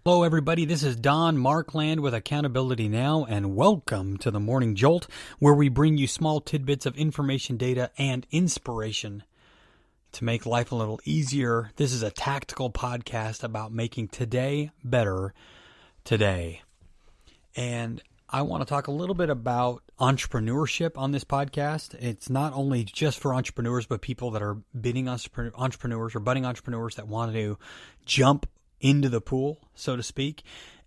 Hello, everybody. This is Don Markland with Accountability Now, and welcome to the Morning Jolt, where we bring you small tidbits of information, data, and inspiration to make life a little easier. This is a tactical podcast about making today better today. And I want to talk a little bit about entrepreneurship on this podcast. It's not only just for entrepreneurs, but people that are budding entrepreneurs or budding entrepreneurs that want to jump into the pool, so to speak.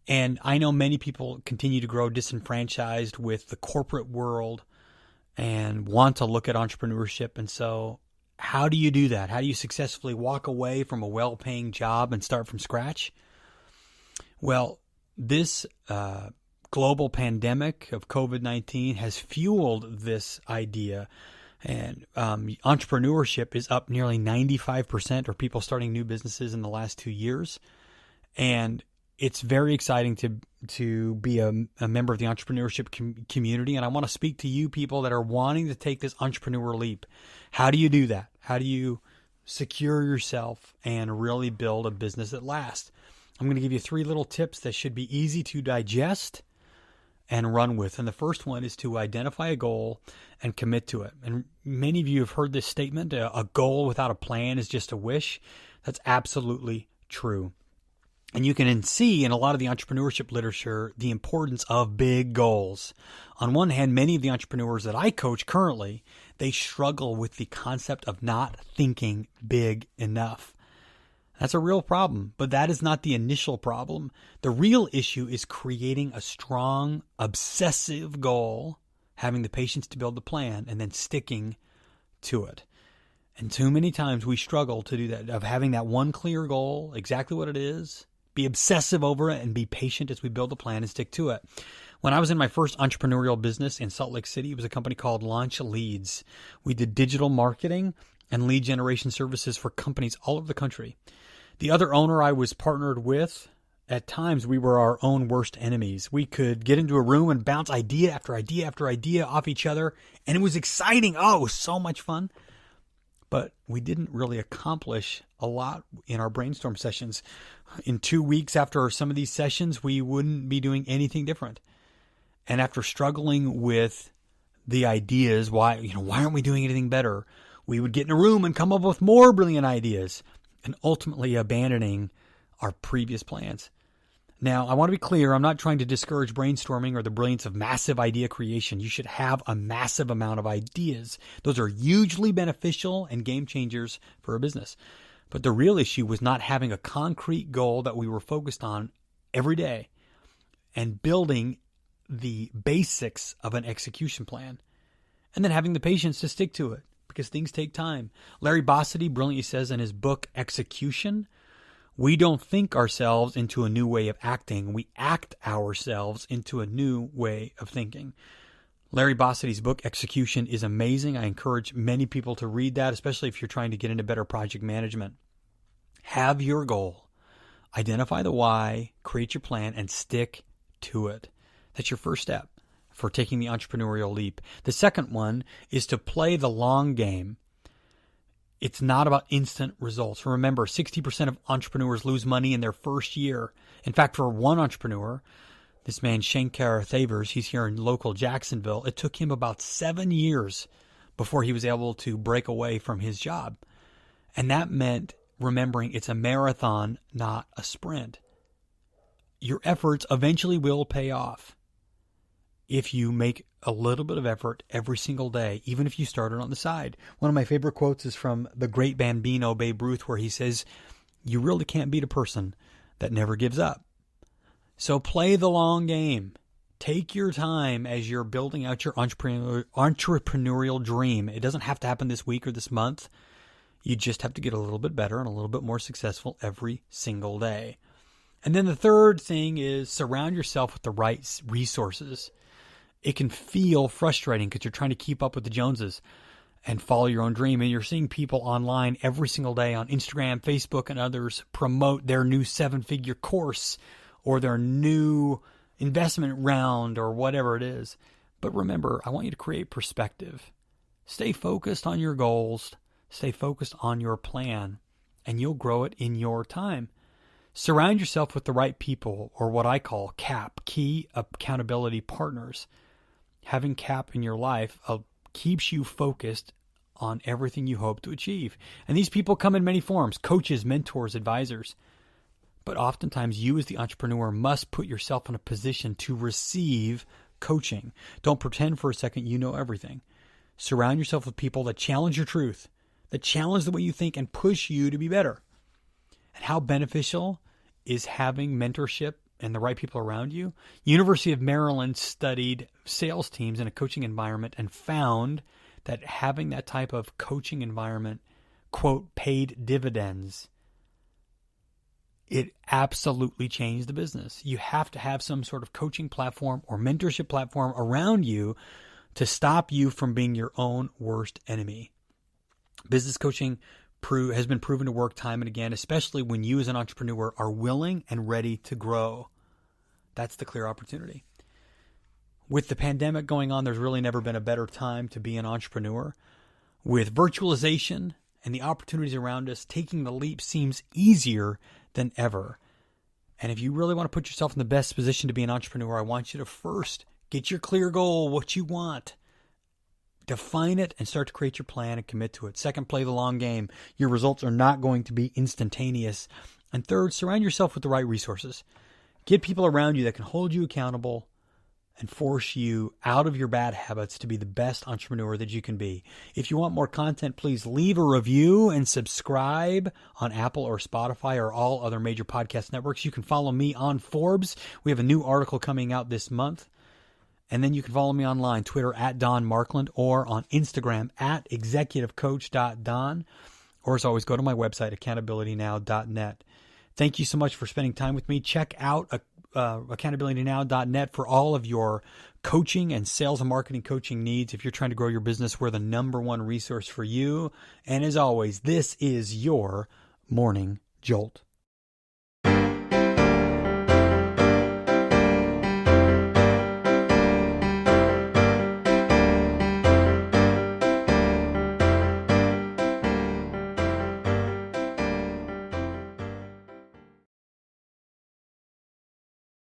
And I know many people continue to grow disenfranchised with the corporate world and want to look at entrepreneurship. And so how do you do that? How do you successfully walk away from a well-paying job and start from scratch? Well, this global pandemic of COVID-19 has fueled this idea. And entrepreneurship is up nearly 95% of people starting new businesses in the last 2 years. And it's very exciting to be a member of the entrepreneurship community. And I want to speak to you people that are wanting to take this entrepreneur leap. How do you do that? How do you secure yourself and really build a business that lasts? I'm going to give you 3 little tips that should be easy to digest and run with. And the first one is to identify a goal and commit to it. And many of you have heard this statement, a goal without a plan is just a wish. That's absolutely true. And you can see in a lot of the entrepreneurship literature the importance of big goals. On one hand, many of the entrepreneurs that I coach currently, they struggle with the concept of not thinking big enough. That's a real problem, but that is not the initial problem. The real issue is creating a strong, obsessive goal, having the patience to build the plan, and then sticking to it. And too many times we struggle to do that, of having that one clear goal, exactly what it is, be obsessive over it, and be patient as we build the plan and stick to it. When I was in my first entrepreneurial business in Salt Lake City, it was a company called Launch Leads. We did digital marketing and lead generation services for companies all over the country. The other owner I was partnered with, at times we were our own worst enemies. We could get into a room and bounce idea after idea after idea off each other, and it was exciting. Oh, it was so much fun. But we didn't really accomplish a lot in our brainstorm sessions. In 2 weeks after some of these sessions, we wouldn't be doing anything different. And after struggling with the ideas, why aren't we doing anything better? We would get in a room and come up with more brilliant ideas, and ultimately abandoning our previous plans. Now, I want to be clear, I'm not trying to discourage brainstorming or the brilliance of massive idea creation. You should have a massive amount of ideas. Those are hugely beneficial and game changers for a business. But the real issue was not having a concrete goal that we were focused on every day and building the basics of an execution plan, and then having the patience to stick to it, because things take time. Larry Bossidy brilliantly says in his book, Execution, we don't think ourselves into a new way of acting. We act ourselves into a new way of thinking. Larry Bossidy's book, Execution, is amazing. I encourage many people to read that, especially if you're trying to get into better project management. Have your goal. Identify the why, create your plan, and stick to it. That's your first step for taking the entrepreneurial leap. The second one is to play the long game. It's not about instant results. Remember, 60% of entrepreneurs lose money in their first year. In fact, for one entrepreneur, this man, Shankar Thavers, he's here in local Jacksonville, it took him about 7 years before he was able to break away from his job. And that meant remembering it's a marathon, not a sprint. Your efforts eventually will pay off if you make a little bit of effort every single day, even if you started on the side. One of my favorite quotes is from the great Bambino, Babe Ruth, where he says, you really can't beat a person that never gives up. So play the long game. Take your time as you're building out your entrepreneurial dream. It doesn't have to happen this week or this month. You just have to get a little bit better and a little bit more successful every single day. And then the third thing is surround yourself with the right resources. It can feel frustrating because you're trying to keep up with the Joneses and follow your own dream. And you're seeing people online every single day on Instagram, Facebook, and others promote their new 7-figure course or their new investment round or whatever it is. But remember, I want you to create perspective. Stay focused on your goals. Stay focused on your plan, and you'll grow it in your time. Surround yourself with the right people, or what I call CAP, key accountability partners. Having CAP in your life keeps you focused on everything you hope to achieve. And these people come in many forms: coaches, mentors, advisors. But oftentimes you as the entrepreneur must put yourself in a position to receive coaching. Don't pretend for a second you know everything. Surround yourself with people that challenge your truth, that challenge the way you think and push you to be better. And how beneficial is having mentorship and the right people around you? University of Maryland studied sales teams in a coaching environment and found that having that type of coaching environment, quote, paid dividends. It absolutely changed the business. You have to have some sort of coaching platform or mentorship platform around you to stop you from being your own worst enemy. Business coaching has been proven to work time and again, especially when you as an entrepreneur are willing and ready to grow. That's the clear opportunity. With the pandemic going on, there's really never been a better time to be an entrepreneur. With virtualization and the opportunities around us, taking the leap seems easier than ever. And if you really want to put yourself in the best position to be an entrepreneur, I want you to first get your clear goal, what you want. Define it and start to create your plan and commit to it. Second, play the long game. Your results are not going to be instantaneous. And third, surround yourself with the right resources. Get people around you that can hold you accountable and force you out of your bad habits to be the best entrepreneur that you can be. If you want more content, please leave a review and subscribe on Apple or Spotify or all other major podcast networks. You can follow me on Forbes. We have a new article coming out this month. And then you can follow me online, Twitter @Don Markland, or on Instagram @executivecoach.don. Or as always, go to my website, accountabilitynow.net. Thank you so much for spending time with me. Check out accountabilitynow.net for all of your coaching and sales and marketing coaching needs. If you're trying to grow your business, we're the #1 resource for you. And as always, this is your Morning Jolt.